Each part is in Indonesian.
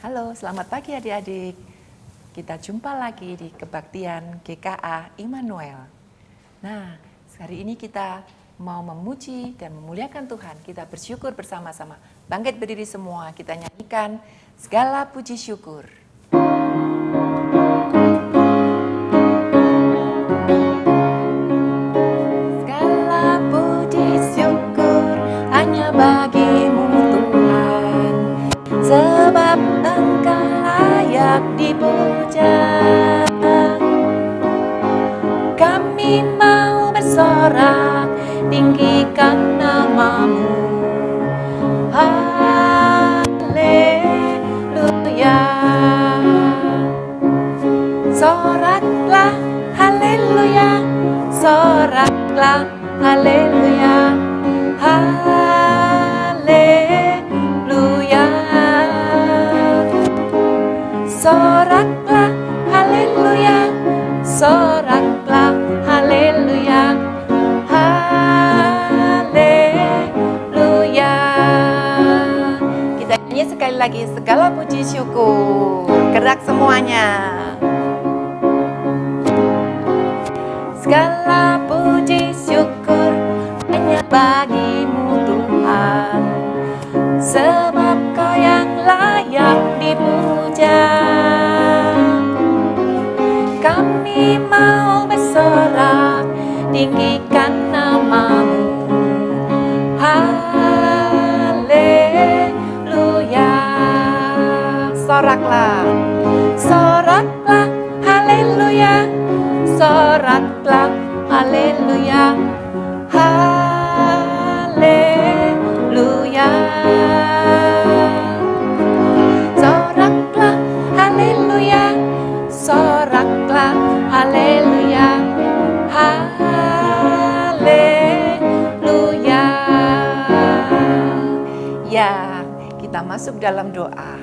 Halo, selamat pagi adik-adik. Kita jumpa lagi di kebaktian GKA Immanuel. Nah, hari ini kita mau memuji dan memuliakan Tuhan. Kita bersyukur bersama-sama. Bangkit berdiri semua, kita nyanyikan segala puji syukur. Segala puji syukur hanya bagimu Tuhan, sebab Engkau layak dipuja. Kami mau bersorak, tinggikan namamu. Haleluya. Soraklah, haleluya. Soraklah, haleluya. Haleluya. Soraklah, haleluya. Soraklah, haleluya. Haleluya. Kita nyanyi sekali lagi, segala puji syukur. Gerak semuanya. Segala puji syukur hanya bagimu Tuhan, sebab Kau yang layak dipuja. Kami mau bersorak, tinggikan namamu. Haleluya. Soraklah, soraklah, haleluya. Soraklah, haleluya. Haleluya. Soraklah, haleluya. Soraklah, haleluya. Haleluya. Ya, kita masuk dalam doa.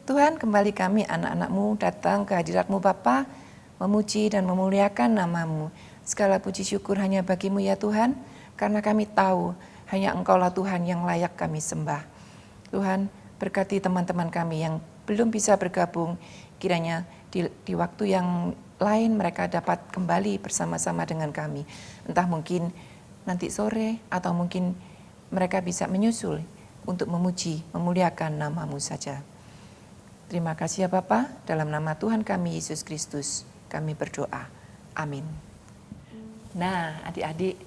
Tuhan, kembali kami anak-anak-Mu datang ke hadirat-Mu Bapa, memuji dan memuliakan nama-Mu. Segala puji syukur hanya bagi-Mu ya Tuhan, karena kami tahu hanya Engkau-lah Tuhan yang layak kami sembah. Tuhan, berkati teman-teman kami yang belum bisa bergabung, kiranya di waktu yang lain mereka dapat kembali bersama-sama dengan kami. Entah mungkin nanti sore atau mungkin mereka bisa menyusul untuk memuji, memuliakan nama-Mu saja. Terima kasih ya Bapa, dalam nama Tuhan kami Yesus Kristus kami berdoa. Amin. Nah, adik-adik,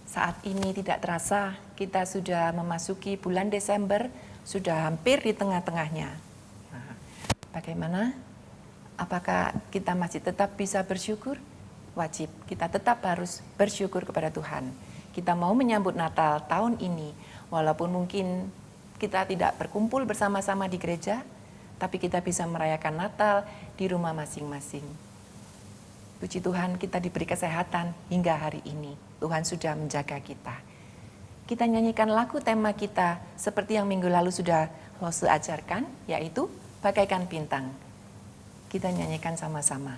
saat ini tidak terasa kita sudah memasuki bulan Desember, sudah hampir di tengah-tengahnya. Nah, bagaimana? Apakah kita masih tetap bisa bersyukur? Wajib, kita tetap harus bersyukur kepada Tuhan. Kita mau menyambut Natal tahun ini, walaupun mungkin kita tidak berkumpul bersama-sama di gereja, tapi kita bisa merayakan Natal di rumah masing-masing. Puji Tuhan, kita diberi kesehatan hingga hari ini. Tuhan sudah menjaga kita. Kita nyanyikan lagu tema kita seperti yang minggu lalu sudah Lose ajarkan, yaitu Bagaikan Bintang. Kita nyanyikan sama-sama.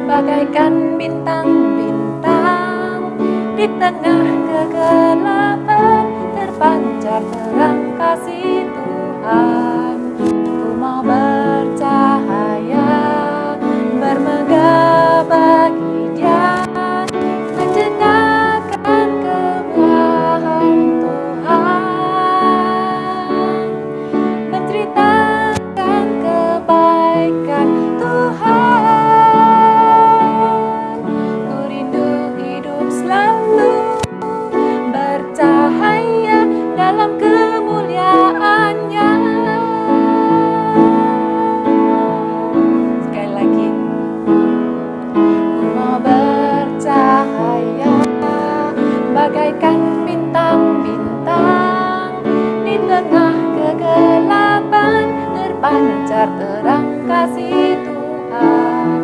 Bagaikan bintang-bintang di tengah kegelapan, terpancar terang kasih Tuhan. Ku mau bercahaya, bermegah bagi Dia, mendengarkan kemuliaan Tuhan, menceritakan kebaikan Tuhan. Bagaikan bintang-bintang di tengah kegelapan, terpancar terang kasih Tuhan.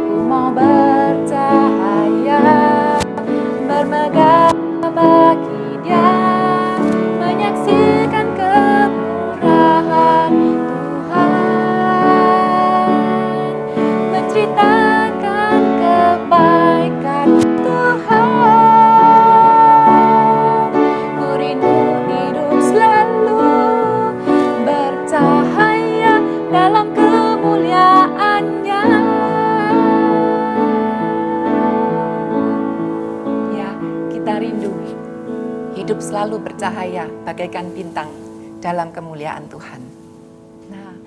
Ku mau bercahaya, bermegah bagi Dia, menyaksikan kemurahan hidup selalu bercahaya bagaikan bintang dalam kemuliaan Tuhan. Nah,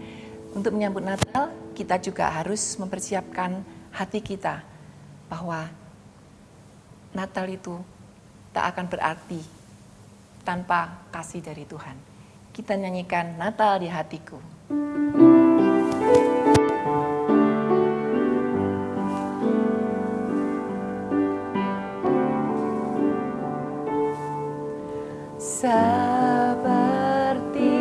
untuk menyambut Natal, kita juga harus mempersiapkan hati kita bahwa Natal itu tak akan berarti tanpa kasih dari Tuhan. Kita nyanyikan Natal di hatiku. Seperti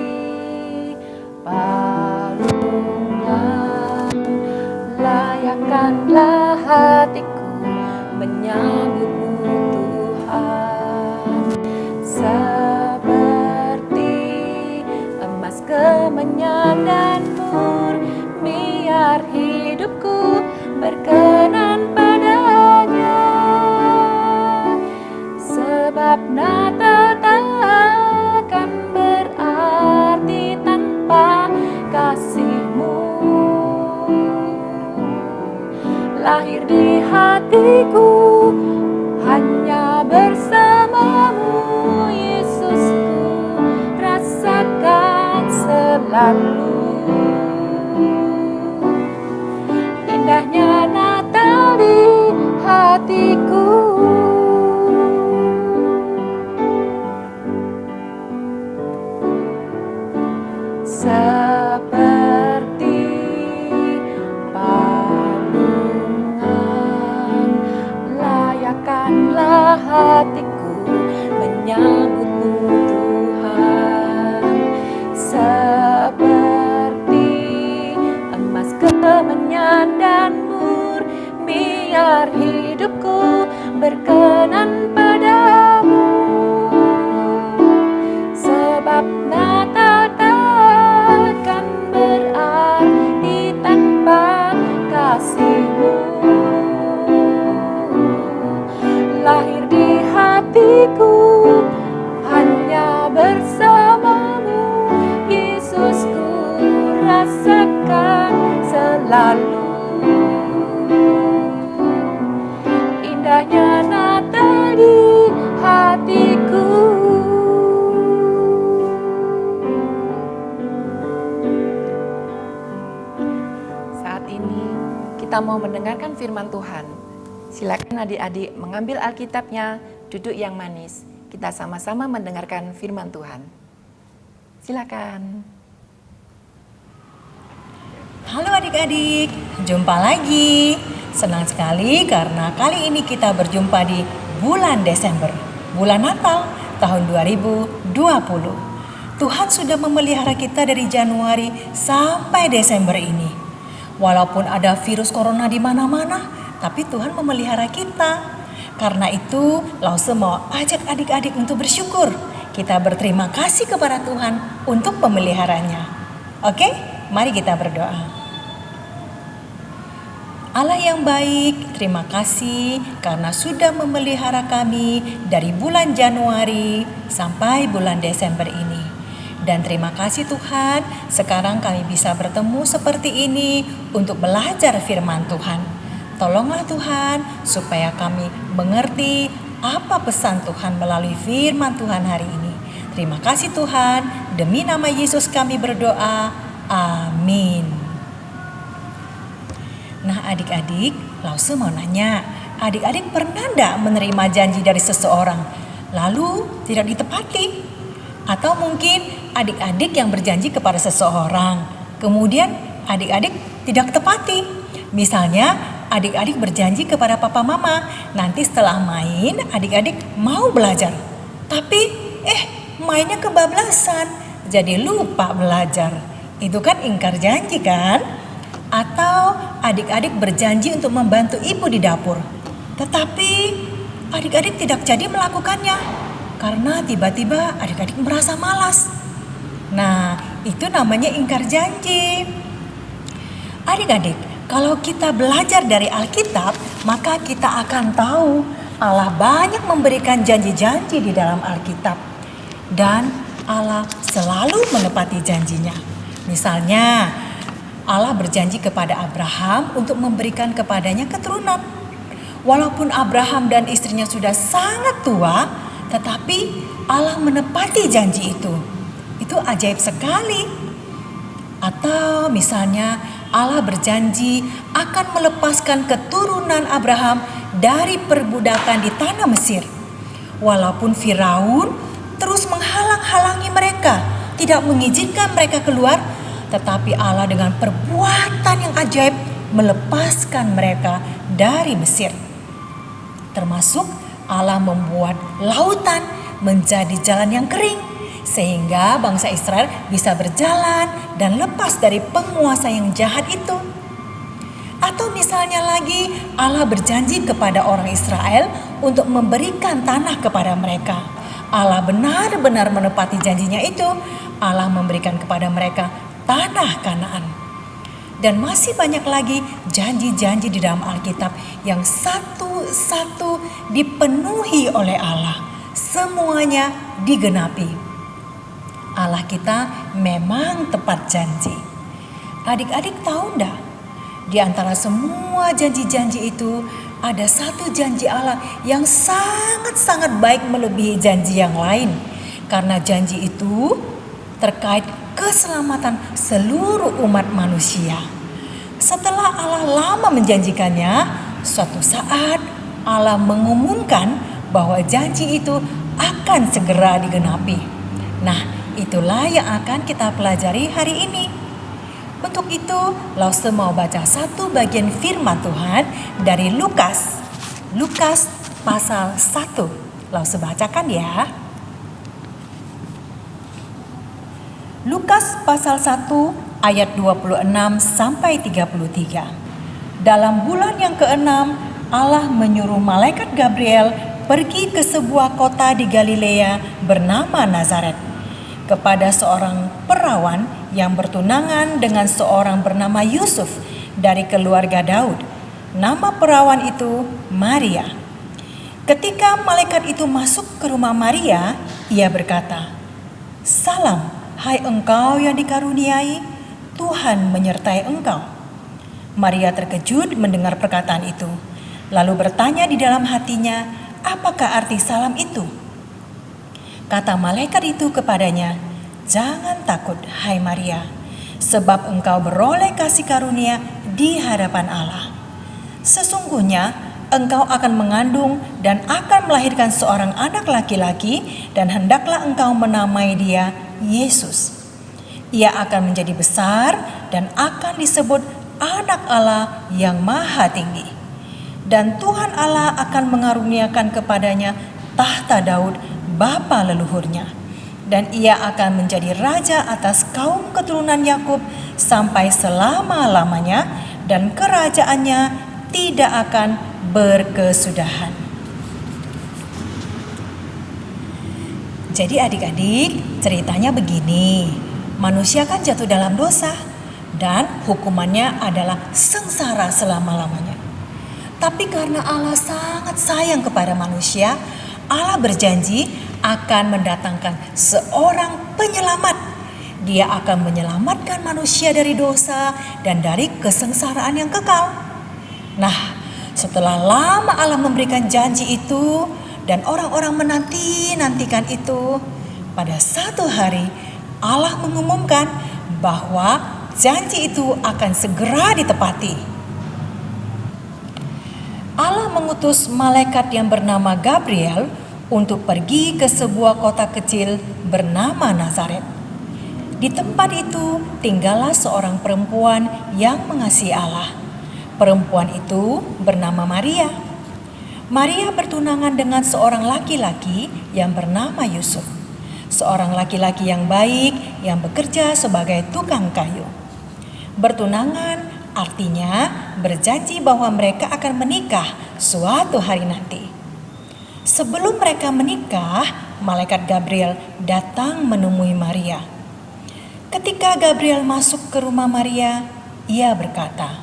palungan, layakkanlah hatiku menyambutmu Tuhan. Seperti emas kemenyan dan murni, biar hidupku berkenan padanya. Sebab Natal takkan berarti tanpa kasih-Mu. Lahir di hatiku hanya bersama-Mu, Yesusku, rasakan selalu. Indahnya Natal di hatiku. Seperti palungan, layakkanlah hatiku menyambutmu Tuhan. Seperti emas kemenyan dan murni, biar hidupku berkenan padamu. Sebab Natal takkan berarti tanpa kasih-Mu. Lahir di hatiku hanya bersama-Mu, Yesusku, rasakan selalu. Indahnya Natal di hatiku. Saat ini kita mau mendengarkan firman Tuhan. Silakan adik-adik mengambil Alkitabnya, duduk yang manis. Kita sama-sama mendengarkan firman Tuhan. Silakan. Halo adik-adik, jumpa lagi. Senang sekali karena kali ini kita berjumpa di bulan Desember, bulan Natal tahun 2020. Tuhan sudah memelihara kita dari Januari sampai Desember ini. Walaupun ada virus corona di mana-mana, tapi Tuhan memelihara kita. Karena itu, Lause mau ajak adik-adik untuk bersyukur. Kita berterima kasih kepada Tuhan untuk pemeliharanya. Oke, mari kita berdoa. Allah yang baik, terima kasih karena sudah memelihara kami dari bulan Januari sampai bulan Desember ini. Dan terima kasih Tuhan, sekarang kami bisa bertemu seperti ini untuk belajar firman Tuhan. Tolonglah Tuhan supaya kami mengerti apa pesan Tuhan melalui firman Tuhan hari ini. Terima kasih Tuhan, demi nama Yesus kami berdoa. Amin. Nah adik-adik, Lause mau nanya, adik-adik pernah enggak menerima janji dari seseorang, lalu tidak ditepati? Atau mungkin adik-adik yang berjanji kepada seseorang, kemudian adik-adik tidak tepati. Misalnya adik-adik berjanji kepada papa mama, nanti setelah main adik-adik mau belajar. Tapi mainnya kebablasan, jadi lupa belajar. Itu kan ingkar janji kan? Atau adik-adik berjanji untuk membantu ibu di dapur, tetapi adik-adik tidak jadi melakukannya karena tiba-tiba adik-adik merasa malas. Nah, itu namanya ingkar janji. Adik-adik, kalau kita belajar dari Alkitab, maka kita akan tahu Allah banyak memberikan janji-janji di dalam Alkitab. Dan Allah selalu menepati janjinya. Misalnya, Allah berjanji kepada Abraham untuk memberikan kepadanya keturunan. Walaupun Abraham dan istrinya sudah sangat tua, tetapi Allah menepati janji itu. Itu ajaib sekali. Atau misalnya Allah berjanji akan melepaskan keturunan Abraham dari perbudakan di tanah Mesir. Walaupun Firaun terus menghalang-halangi mereka, tidak mengizinkan mereka keluar, tetapi Allah dengan perbuatan yang ajaib melepaskan mereka dari Mesir. Termasuk Allah membuat lautan menjadi jalan yang kering, sehingga bangsa Israel bisa berjalan dan lepas dari penguasa yang jahat itu. Atau misalnya lagi Allah berjanji kepada orang Israel untuk memberikan tanah kepada mereka. Allah benar-benar menepati janjinya itu. Allah memberikan kepada mereka tanah Kanaan. Dan masih banyak lagi janji-janji di dalam Alkitab yang satu-satu dipenuhi oleh Allah. Semuanya digenapi. Allah kita memang tepat janji. Adik-adik tahu enggak? Di antara semua janji-janji itu ada satu janji Allah yang sangat-sangat baik melebihi janji yang lain. Karena janji itu terkait keselamatan seluruh umat manusia. Setelah Allah lama menjanjikannya, suatu saat Allah mengumumkan bahwa janji itu akan segera digenapi. Nah, itulah yang akan kita pelajari hari ini. Untuk itu, Lause mau baca satu bagian firman Tuhan dari Lukas. Lukas pasal 1. Lause bacakan ya. Lukas pasal 1 ayat 26 sampai 33. Dalam bulan yang ke-6, Allah menyuruh malaikat Gabriel pergi ke sebuah kota di Galilea bernama Nazaret, kepada seorang perawan yang bertunangan dengan seorang bernama Yusuf dari keluarga Daud. Nama perawan itu Maria. Ketika malaikat itu masuk ke rumah Maria, ia berkata, "Salam, hai engkau yang dikaruniai, Tuhan menyertai engkau." Maria terkejut mendengar perkataan itu, lalu bertanya di dalam hatinya, apakah arti salam itu? Kata malaikat itu kepadanya, "Jangan takut, hai Maria, sebab engkau beroleh kasih karunia di hadapan Allah. Sesungguhnya engkau akan mengandung dan akan melahirkan seorang anak laki-laki, dan hendaklah engkau menamai dia Yesus. Ia akan menjadi besar dan akan disebut Anak Allah yang Maha Tinggi. Dan Tuhan Allah akan mengaruniakan kepadanya tahta Daud, bapa leluhurnya. Dan ia akan menjadi raja atas kaum keturunan Yakub sampai selama-lamanya, dan kerajaannya tidak akan berkesudahan." Jadi adik-adik, ceritanya begini. Manusia kan jatuh dalam dosa dan hukumannya adalah sengsara selama-lamanya. Tapi karena Allah sangat sayang kepada manusia, Allah berjanji akan mendatangkan seorang penyelamat. Dia akan menyelamatkan manusia dari dosa dan dari kesengsaraan yang kekal. Nah, setelah lama Allah memberikan janji itu dan orang-orang menanti-nantikan itu, pada satu hari Allah mengumumkan bahwa janji itu akan segera ditepati. Allah mengutus malaikat yang bernama Gabriel untuk pergi ke sebuah kota kecil bernama Nazaret. Di tempat itu tinggallah seorang perempuan yang mengasihi Allah. Perempuan itu bernama Maria. Maria bertunangan dengan seorang laki-laki yang bernama Yusuf, seorang laki-laki yang baik yang bekerja sebagai tukang kayu. Bertunangan artinya berjanji bahwa mereka akan menikah suatu hari nanti. Sebelum mereka menikah, malaikat Gabriel datang menemui Maria. Ketika Gabriel masuk ke rumah Maria, ia berkata,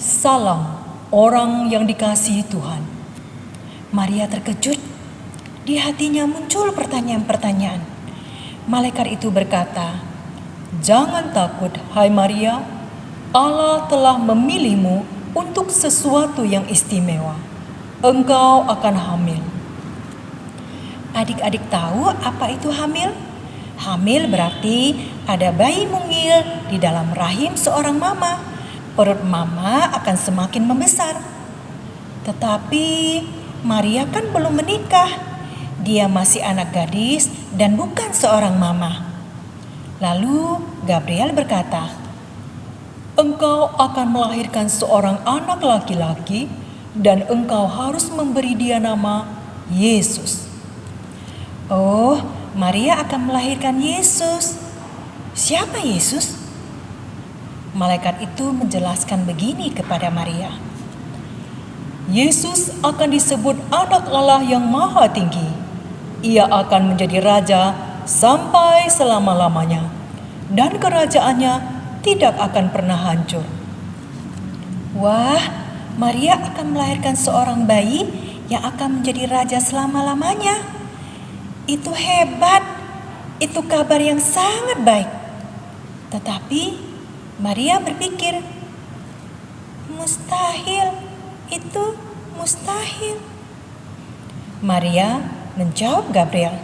"Salam, orang yang dikasihi Tuhan." Maria terkejut. Di hatinya muncul pertanyaan-pertanyaan. Malaikat itu berkata, "Jangan takut, hai Maria. Allah telah memilihmu untuk sesuatu yang istimewa. Engkau akan hamil." Adik-adik tahu apa itu hamil? Hamil berarti ada bayi mungil di dalam rahim seorang mama. Perut mama akan semakin membesar. Tetapi Maria kan belum menikah. Dia masih anak gadis dan bukan seorang mama. Lalu Gabriel berkata, "Engkau akan melahirkan seorang anak laki-laki dan engkau harus memberi dia nama Yesus." Oh, Maria akan melahirkan Yesus. Siapa Yesus? Malaikat itu menjelaskan begini kepada Maria. Yesus akan disebut anak Allah yang maha tinggi. Ia akan menjadi raja sampai selama-lamanya. Dan kerajaannya tidak akan pernah hancur. Wah, Maria akan melahirkan seorang bayi yang akan menjadi raja selama-lamanya. Itu hebat. Itu kabar yang sangat baik. Tetapi Maria berpikir, mustahil, itu mustahil. Maria menjawab Gabriel,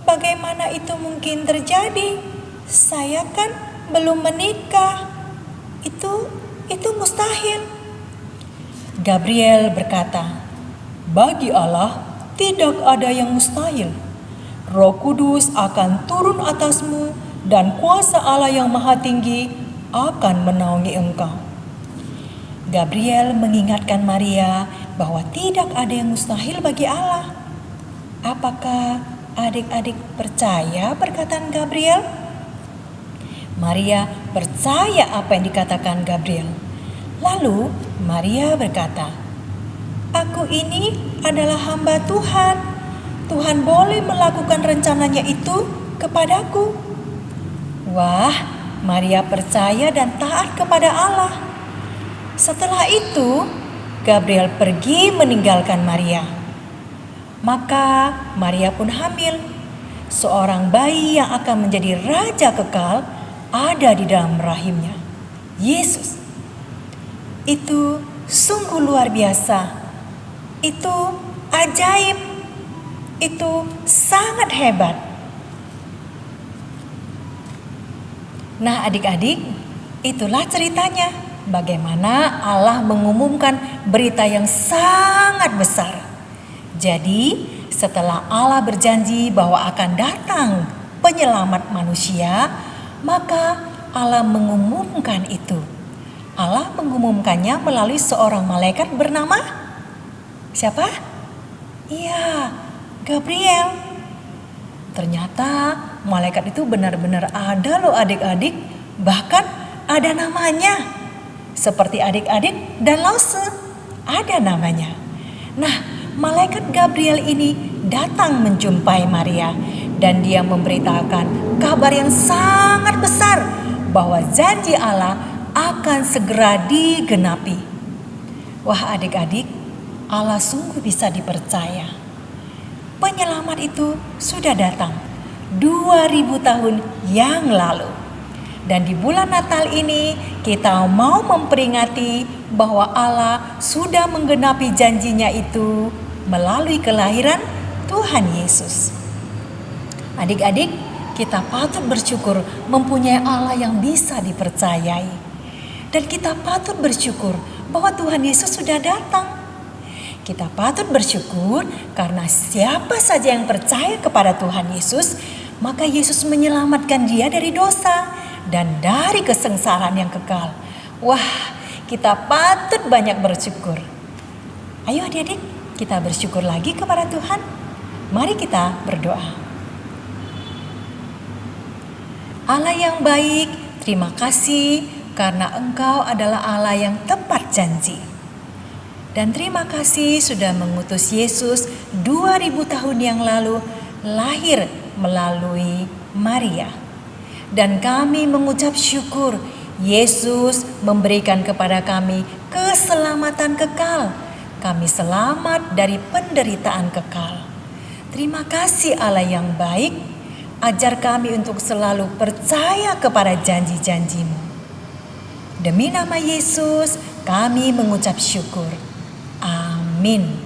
bagaimana itu mungkin terjadi? Saya kan belum menikah. Itu mustahil. Gabriel berkata, bagi Allah tidak ada yang mustahil. Roh Kudus akan turun atasmu dan kuasa Allah yang maha tinggi akan menaungi engkau. Gabriel mengingatkan Maria bahwa tidak ada yang mustahil bagi Allah. Apakah adik-adik percaya perkataan Gabriel? Maria percaya apa yang dikatakan Gabriel. Lalu Maria berkata, "Aku ini adalah hamba Tuhan. Tuhan boleh melakukan rencananya itu kepadaku." Wah, Maria percaya dan taat kepada Allah. Setelah itu, Gabriel pergi meninggalkan Maria. Maka Maria pun hamil. Seorang bayi yang akan menjadi raja kekal ada di dalam rahimnya, Yesus. Itu sungguh luar biasa. Itu ajaib. Itu sangat hebat. Nah, adik-adik, itulah ceritanya bagaimana Allah mengumumkan berita yang sangat besar. Jadi, setelah Allah berjanji bahwa akan datang penyelamat manusia, maka Allah mengumumkan itu. Allah mengumumkannya melalui seorang malaikat bernama siapa? Iya, Gabriel. Ternyata malaikat itu benar-benar ada loh adik-adik. Bahkan ada namanya. Seperti adik-adik dan Lause. Ada namanya. Nah, malaikat Gabriel ini datang menjumpai Maria. Dan dia memberitakan kabar yang sangat besar. Bahwa janji Allah akan segera digenapi. Wah adik-adik, Allah sungguh bisa dipercaya. Penyelamat itu sudah datang 2000 tahun yang lalu. Dan di bulan Natal ini kita mau memperingati bahwa Allah sudah menggenapi janjinya itu melalui kelahiran Tuhan Yesus. Adik-adik, kita patut bersyukur mempunyai Allah yang bisa dipercayai. Dan kita patut bersyukur bahwa Tuhan Yesus sudah datang. Kita patut bersyukur karena siapa saja yang percaya kepada Tuhan Yesus, maka Yesus menyelamatkan dia dari dosa dan dari kesengsaraan yang kekal. Wah, kita patut banyak bersyukur. Ayo adik-adik, kita bersyukur lagi kepada Tuhan. Mari kita berdoa. Allah yang baik, terima kasih karena Engkau adalah Allah yang tepat janji. Dan terima kasih sudah mengutus Yesus 2000 tahun yang lalu lahir melalui Maria. Dan kami mengucap syukur Yesus memberikan kepada kami keselamatan kekal. Kami selamat dari penderitaan kekal. Terima kasih Allah yang baik. Ajar kami untuk selalu percaya kepada janji-janji-Mu. Demi nama Yesus kami mengucap syukur. Amin.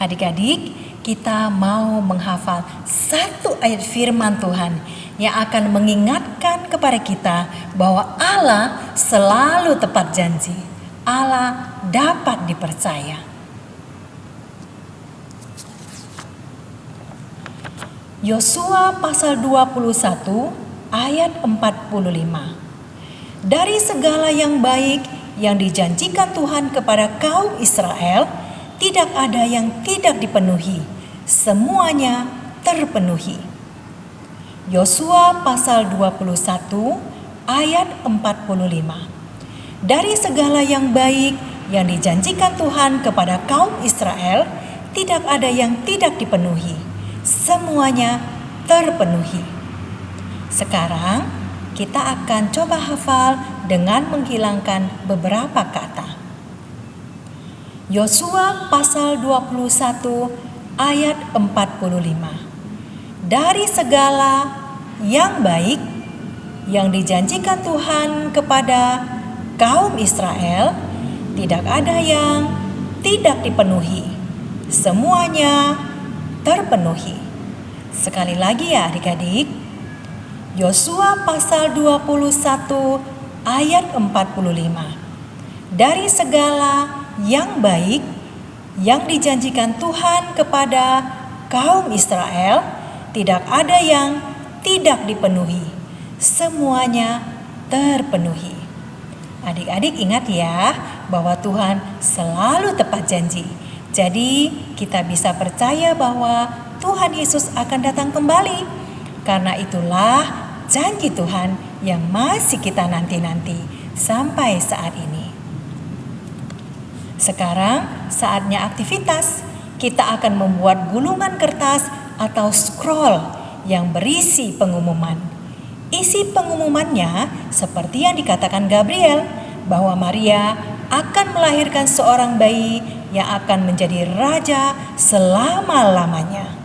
Adik-adik, kita mau menghafal satu ayat firman Tuhan yang akan mengingatkan kepada kita bahwa Allah selalu tepat janji. Allah dapat dipercaya. Yosua pasal 21 ayat 45. Dari segala yang baik yang dijanjikan Tuhan kepada kaum Israel, tidak ada yang tidak dipenuhi, semuanya terpenuhi. Yosua pasal 21 ayat 45. Dari segala yang baik yang dijanjikan Tuhan kepada kaum Israel, tidak ada yang tidak dipenuhi, semuanya terpenuhi. Sekarang kita akan coba hafal dengan menghilangkan beberapa kata. Yosua pasal 21 ayat 45. Dari segala yang baik yang dijanjikan Tuhan kepada kaum Israel, tidak ada yang tidak dipenuhi, semuanya terpenuhi. Sekali lagi ya adik-adik, Yosua pasal 21 ayat 45. Dari segala yang baik yang dijanjikan Tuhan kepada kaum Israel, tidak ada yang tidak dipenuhi, semuanya terpenuhi. Adik-adik ingat ya bahwa Tuhan selalu tepat janji. Jadi kita bisa percaya bahwa Tuhan Yesus akan datang kembali. Karena itulah janji Tuhan yang masih kita nanti-nanti sampai saat ini. Sekarang saatnya aktivitas. Kita akan membuat gulungan kertas atau scroll yang berisi pengumuman. Isi pengumumannya seperti yang dikatakan Gabriel, bahwa Maria akan melahirkan seorang bayi yang akan menjadi raja selama-lamanya.